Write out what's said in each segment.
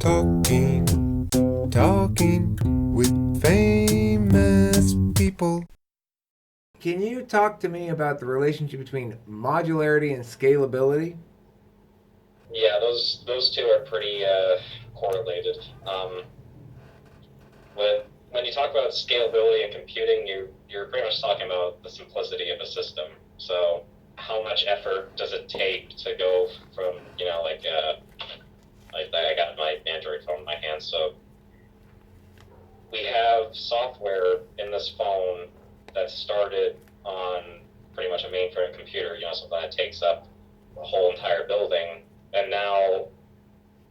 Talking with famous people. Can you talk to me about the relationship between modularity and scalability? Yeah, those two are pretty correlated. When you talk about scalability in computing, you're pretty much talking about the simplicity of a system. So how much effort does it take to go from like I got my Android phone in my hand, so we have software in this phone that started on pretty much a mainframe computer, something that takes up a whole entire building, and now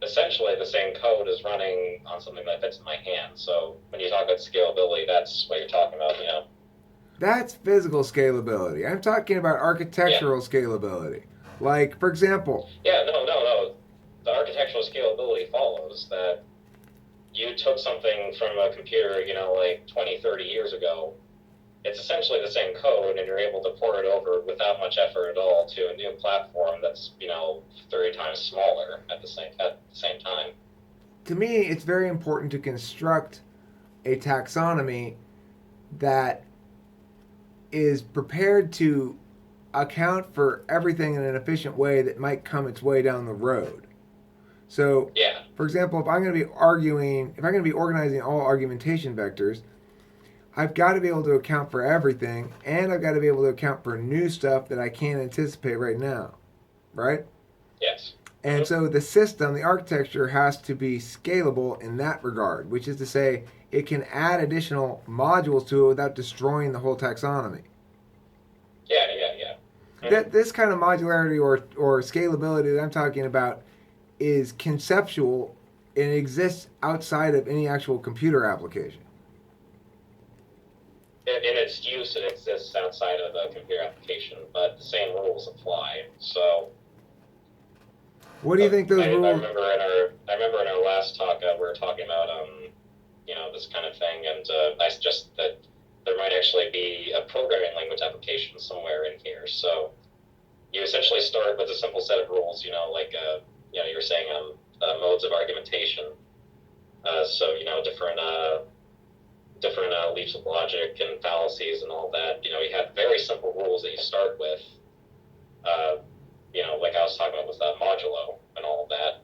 essentially the same code is running on something that fits in my hand. So when you talk about scalability, that's what you're talking about. That's physical scalability. I'm talking about Yeah. architectural scalability. Like, for example, Yeah, no. The architectural scalability follows that you took something from a computer, like 20, 30 years ago. It's essentially the same code, and you're able to port it over without much effort at all to a new platform that's 30 times smaller at the same time. to me, it's very important to construct a taxonomy that is prepared to account for everything in an efficient way that might come its way down the road. So, Yeah. for example, if I'm going to be arguing, if I'm going to be organizing all argumentation vectors, I've got to be able to account for everything, and I've got to be able to account for new stuff that I can't anticipate right now, right? Yes. And Mm-hmm. so the system, the architecture has to be scalable in that regard, which is to say it can add additional modules to it without destroying the whole taxonomy. Yeah. Mm-hmm. That this kind of modularity or scalability that I'm talking about is conceptual and exists outside of any actual computer application. In its use, it exists outside of the computer application, but the same rules apply. So What do you think those I rules? remember in our last talk we were talking about this kind of thing, and I suggested that there might actually be a programming language application somewhere in here. So you essentially start with a simple set of rules, like you were saying modes of argumentation. So different leaps of logic and fallacies and all that. You have very simple rules that you start with. Like I was talking about with modulo and all of that.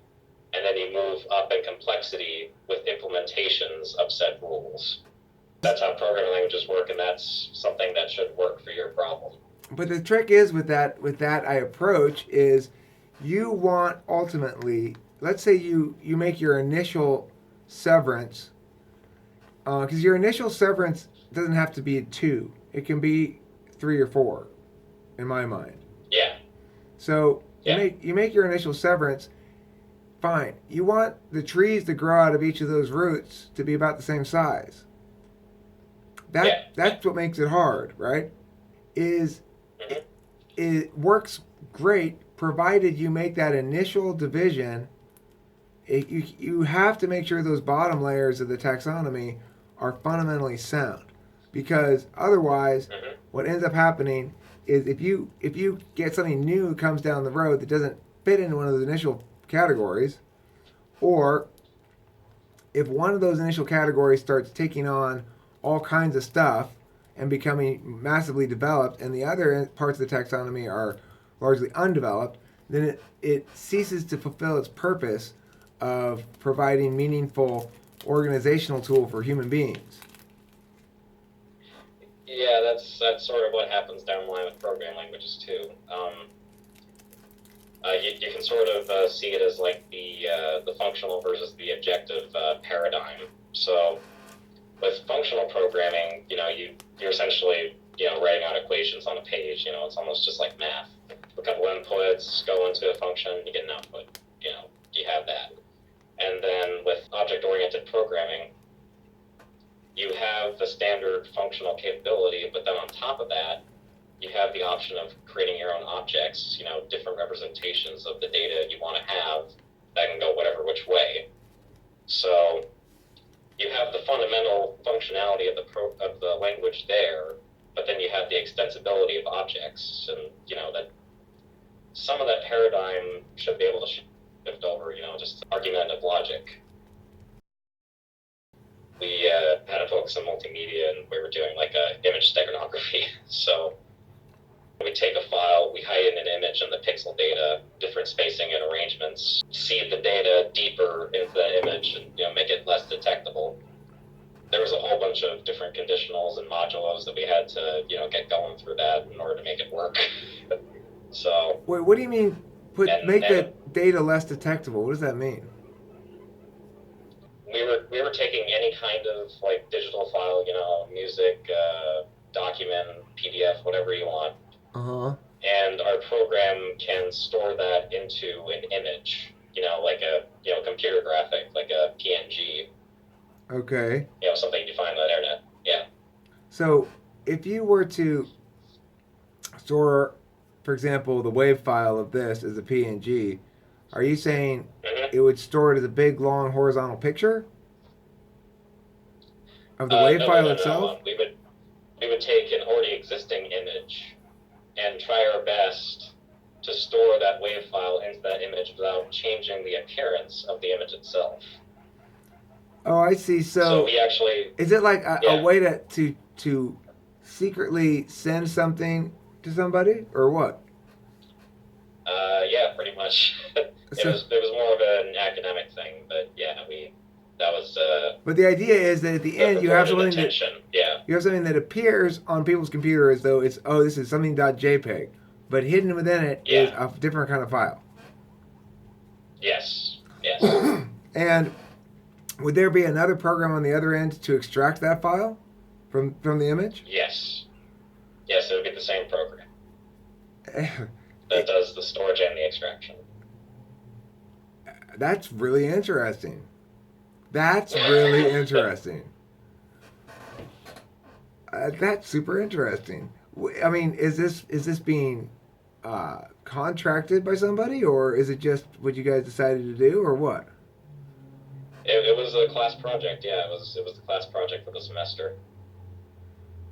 And then you move up in complexity with implementations of said rules. That's how programming languages work, and that's something that should work for your problem. But the trick is with that I approach is you want ultimately, let's say you make your initial severance, because your initial severance doesn't have to be 2, it can be 3 or 4 in my mind. Yeah. So Yeah. you make your initial severance. Fine. You want the trees to grow out of each of those roots to be about the same size. That's what makes it hard, right? Is Mm-hmm. it works great provided you make that initial division. You have to make sure those bottom layers of the taxonomy are fundamentally sound, because otherwise, Mm-hmm. what ends up happening is if you get something new that comes down the road that doesn't fit into one of those initial categories, or if one of those initial categories starts taking on all kinds of stuff and becoming massively developed, and the other parts of the taxonomy are largely undeveloped, then it ceases to fulfill its purpose of providing meaningful organizational tool for human beings. Yeah, that's sort of what happens down the line with programming languages too. You can sort of see it as like the functional versus the objective paradigm. So with functional programming, you're essentially writing out equations on a page. It's almost just like math. A couple inputs go into a function, you get an output. You have that. And then with object-oriented programming, you have the standard functional capability, but then on top of that, you have the option of creating your own objects, different representations of the data you want to have that can go whatever which way. So you have the fundamental functionality of the language there, but then you have the extensibility of objects, and that some of that paradigm should be able to shift over, just argumentative logic. focus on multimedia, and we were doing like a image steganography. So we take a file, we hide in an image in the pixel data, different spacing and arrangements, seed the data deeper into that image, and make it less detectable. There was a whole bunch of different conditionals and modulos that we had to get going through that in order to make it work. So wait, what do you mean? Make the and data less detectable. What does that mean? we were taking any kind of like digital file, music, document, PDF, whatever you want. And our program can store that into an image, like a computer graphic, like a PNG. Okay. Something you find on the internet. Yeah. So if you were to store, for example, the WAV file of this as a PNG, are you saying it would store it as a big, long, horizontal picture of the WAV file itself? We would take an already existing image and try our best to store that WAV file into that image without changing the appearance of the image itself. Oh, I see. So we actually... Is it like a way to secretly send something to somebody, or what? Yeah, pretty much. It was more of an academic thing, but yeah, that was... But the idea is that at the end you have something you have something that appears on people's computer as though it's, this is something .jpeg, but hidden within it is a different kind of file. Yes. And would there be another program on the other end to extract that file from the image? Yes, it would be the same program that does the storage and the extraction. That's really interesting. That's super interesting. I mean, is this being contracted by somebody, or is it just what you guys decided to do, or what? It was a class project. Yeah, it was the class project for the semester.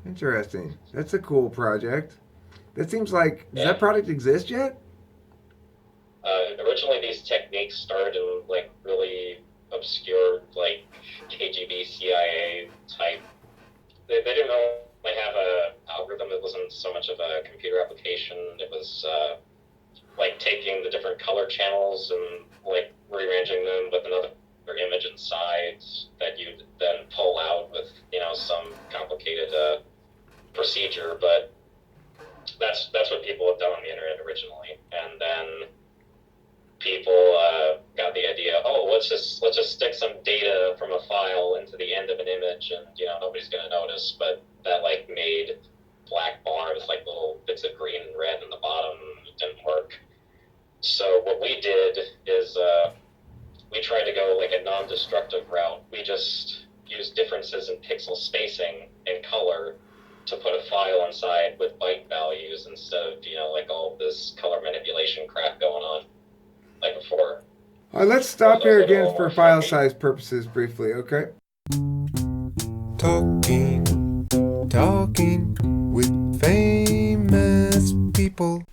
Interesting. That's a cool project. That seems like, does that project exist yet? Originally, these techniques started in like really obscure, like KGB, CIA type. They didn't really have a algorithm. It wasn't so much of a computer application. It was like taking the different color channels and like rearranging them with another image inside that you then pull out with some complicated procedure. But that's what people have done on the internet originally, and then people got the idea, let's just stick some data from a file into the end of an image, and nobody's gonna notice. But that like made black bars, like little bits of green and red in the bottom. It didn't work. So what we did is we tried to go like a non-destructive route. We just used differences in pixel spacing and color to put a file inside with byte values instead of like all this color manipulation crap going on like before. All right, let's stop here again for file size purposes briefly, okay? Talking with famous people.